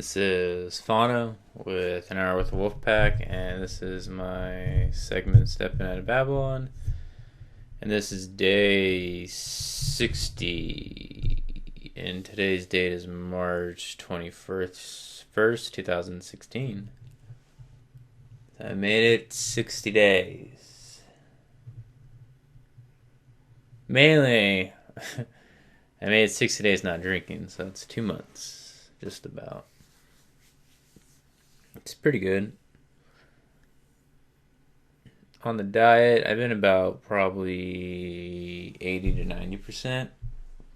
This is Fano with an hour with the Wolfpack, and this is my segment Steppin out of Babylon. And this is day 60. And today's date is March 21st, 2016. I made it 60 days. Mainly, I made it 60 days not drinking, so it's 2 months, just about. It's pretty good. On the diet, I've been about probably 80 to 90%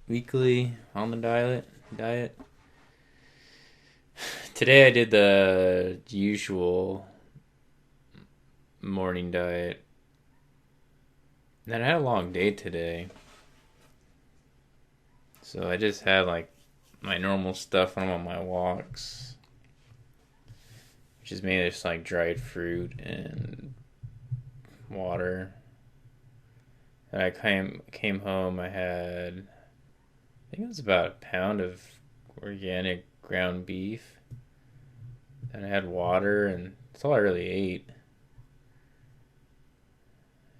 weekly on the diet. Today I did the usual morning diet. Then I had a long day today. So I just had like my normal stuff when I'm on my walks, which is mainly just like dried fruit and water. And I came home. I had, I think it was about a pound of organic ground beef. And I had water, and that's all I really ate.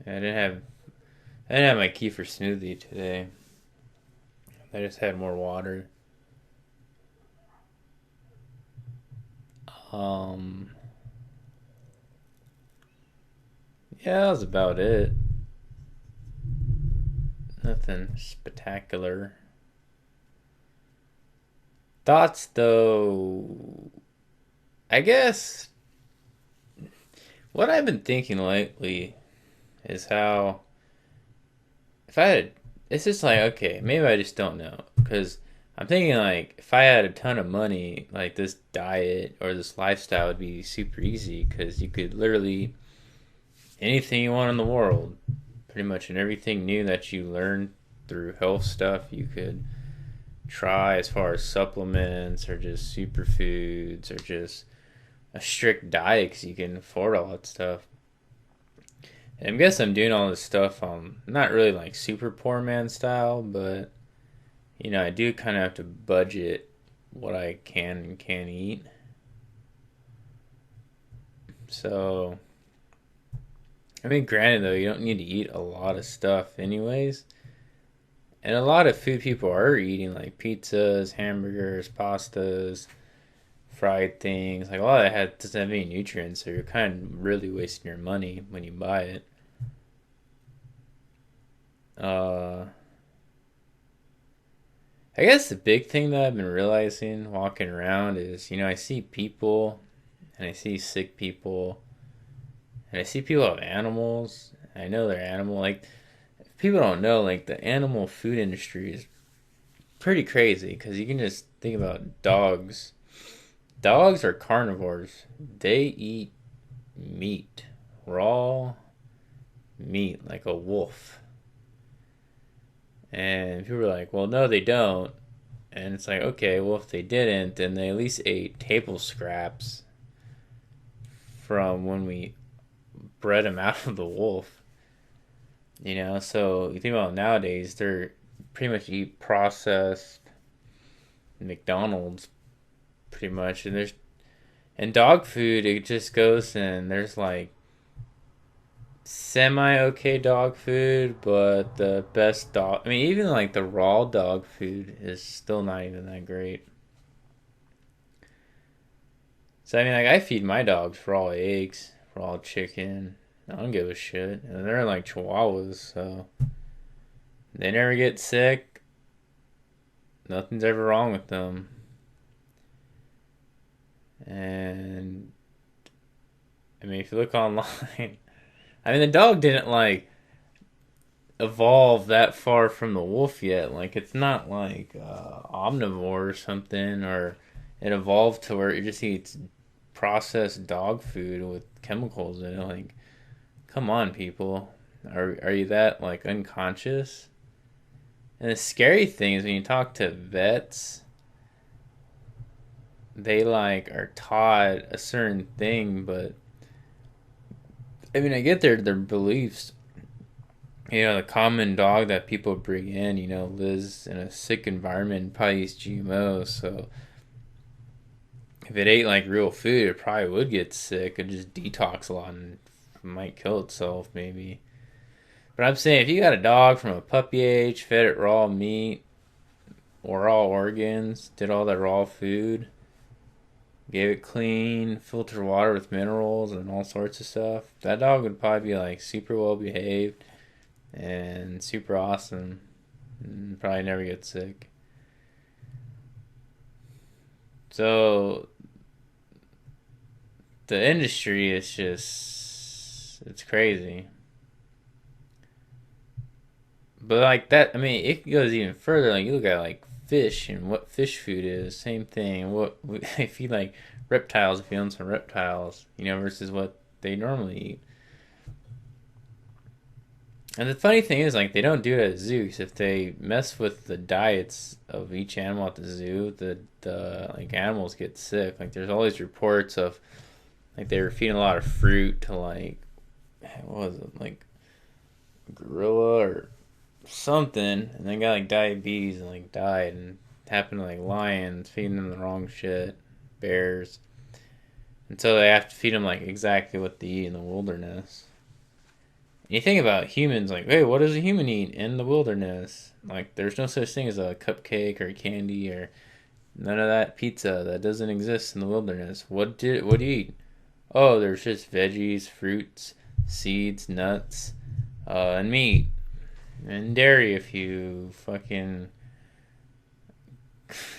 And I didn't have my kefir smoothie today. I just had more water. Yeah, that was about it. Nothing spectacular. Thoughts, though. I guess what I've been thinking lately is how if I had, it's just like, okay, maybe I just don't know. Because I'm thinking, like, if I had a ton of money, like, this diet or this lifestyle would be super easy. Because you could literally, anything you want in the world, pretty much, and everything new that you learn through health stuff, you could try as far as supplements or just superfoods or just a strict diet because you can afford all that stuff. And I guess I'm doing all this stuff not really like super poor man style, but I do kind of have to budget what I can and can't eat. So, I mean, granted though, you don't need to eat a lot of stuff anyways. And a lot of food people are eating, like pizzas, hamburgers, pastas, fried things. Like, a lot of that doesn't have any nutrients, so you're kind of really wasting your money when you buy it. I guess the big thing that I've been realizing walking around is, I see people, and I see sick people, and I see people have animals. And I know they're animal. Like, if people don't know, like, the animal food industry is pretty crazy because you can just think about dogs. Dogs are carnivores. They eat meat, raw meat, like a wolf. And people are like, well, no, they don't. And it's like, okay, well, if they didn't, then they at least ate table scraps from when we bred them out of the wolf. So you think about nowadays, they're pretty much eat processed McDonald's, pretty much. And dog food, it just goes, and there's like semi okay dog food, but the best dog, I mean, even like the raw dog food is still not even that great. So I mean, like, I feed my dogs raw eggs, raw chicken. I don't give a shit. And they're like chihuahuas, so they never get sick. Nothing's ever wrong with them. And I mean, if you look online, I mean, the dog didn't like evolve that far from the wolf yet. Like, it's not like omnivore or something, or it evolved to where it just eats processed dog food with chemicals in it. Like, come on, people, are you that like unconscious? And the scary thing is when you talk to vets, they like are taught a certain thing, but I mean, I get their beliefs. The common dog that people bring in, lives in a sick environment and probably eats GMOs. So if it ate like real food, it probably would get sick and just detox a lot and might kill itself maybe. But I'm saying if you got a dog from a puppy age, fed it raw meat or raw organs, did all that raw food, gave it clean, filtered water with minerals and all sorts of stuff, that dog would probably be like super well behaved and super awesome and probably never get sick. So the industry is just, it's crazy. But like that, I mean, it goes even further. Like you look at like fish and what fish food is, same thing. What if you like reptiles, if you own some reptiles, versus what they normally eat. And the funny thing is, like, they don't do it at zoos. If they mess with the diets of each animal at the zoo, the like animals get sick. Like, there's always reports of like they were feeding a lot of fruit to like what was it, like gorilla or something, and they got like diabetes and like died, and it happened to like lions feeding them the wrong shit, bears, and so they have to feed them like exactly what they eat in the wilderness. And you think about humans, like, hey, what does a human eat in the wilderness? Like, there's no such thing as a cupcake or a candy or none of that pizza that doesn't exist in the wilderness. What do you eat? Oh, there's just veggies, fruits, seeds, nuts, and meat. And dairy if you fucking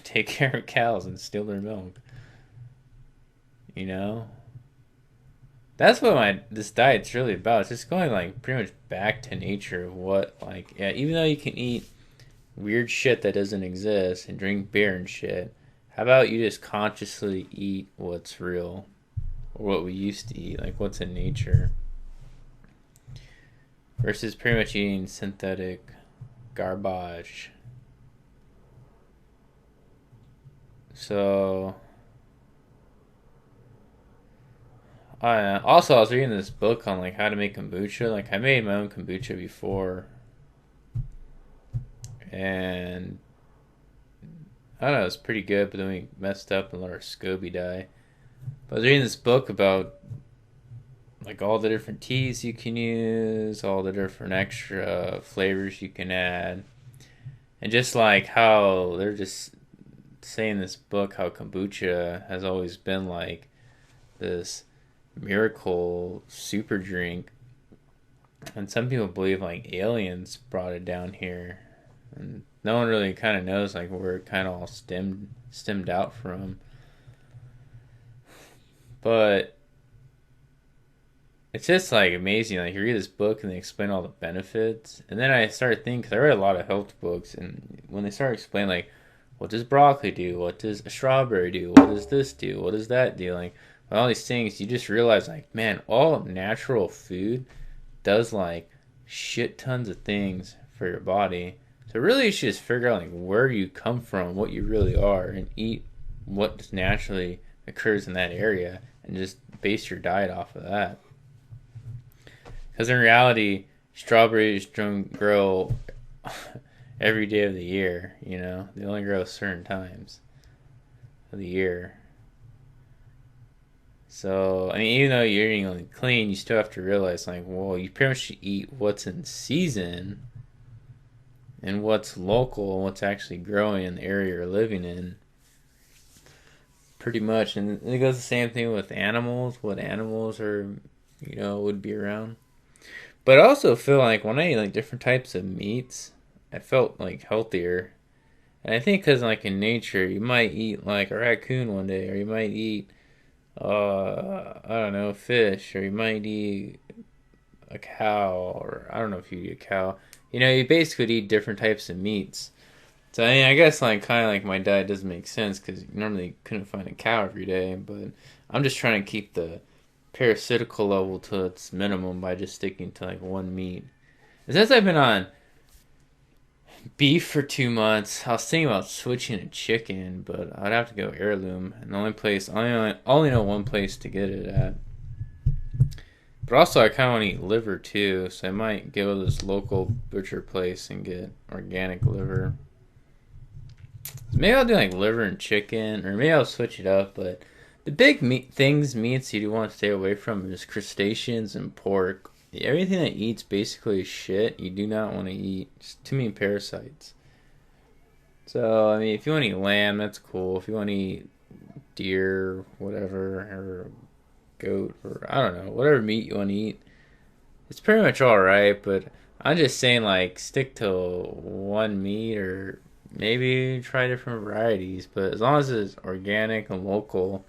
take care of cows and steal their milk. You know? That's what this diet's really about. It's just going like pretty much back to nature of what like yeah, even though you can eat weird shit that doesn't exist and drink beer and shit, how about you just consciously eat what's real? Or what we used to eat, like what's in nature. Versus pretty much eating synthetic garbage. So, also, I was reading this book on like how to make kombucha. Like, I made my own kombucha before, and I don't know, it was pretty good. But then we messed up and let our SCOBY die. But I was reading this book about like all the different teas you can use, all the different extra flavors you can add, and just like how they're just saying in this book how kombucha has always been like this miracle super drink, and some people believe like aliens brought it down here, and no one really kind of knows like where it kind of all stemmed out from. But it's just like amazing. Like you read this book and they explain all the benefits, and then I started thinking, because I read a lot of health books, and when they start explaining like what does broccoli do, what does a strawberry do, what does this do, what does that do, like all these things, you just realize like, man, all natural food does like shit tons of things for your body. So really you should just figure out like where you come from, what you really are, and eat what naturally occurs in that area, and just base your diet off of that. Because in reality, strawberries don't grow every day of the year, They only grow certain times of the year. So, I mean, even though you're eating only clean, you still have to realize, like, well, you pretty much should eat what's in season and what's local and what's actually growing in the area you're living in. Pretty much. And it goes the same thing with animals, what animals are, would be around. But I also feel like when I eat, like, different types of meats, I felt, like, healthier. And I think because, like, in nature, you might eat, like, a raccoon one day, or you might eat I don't know, fish, or you might eat a cow, or I don't know if you eat a cow. You basically eat different types of meats. So, I mean, I guess, like, kind of like my diet doesn't make sense, because you normally couldn't find a cow every day, but I'm just trying to keep the parasitical level to its minimum by just sticking to, like, one meat. And since I've been on beef for 2 months, I was thinking about switching to chicken, but I'd have to go heirloom, and the only place I only know one place to get it at. But also, I kind of want to eat liver too, so I might go to this local butcher place and get organic liver. Maybe I'll do like liver and chicken, or maybe I'll switch it up. But The big meats you do want to stay away from is crustaceans and pork. Everything that eats basically shit you do not want to eat. Just too many parasites. So, I mean, if you want to eat lamb, that's cool. If you want to eat deer, whatever, or goat, or I don't know, whatever meat you want to eat, it's pretty much alright, but I'm just saying, like, stick to one meat or maybe try different varieties. But as long as it's organic and local,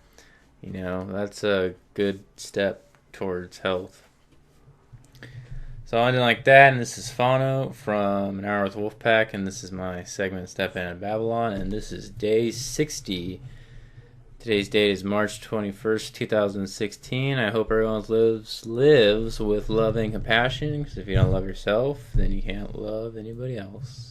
that's a good step towards health. So I'm ending like that, and this is Fano from An Hour with Wolfpack, and this is my segment Steppin in Babylon, and this is day 60. Today's date is March 21st, 2016. I hope everyone lives with love and compassion, because if you don't love yourself, then you can't love anybody else.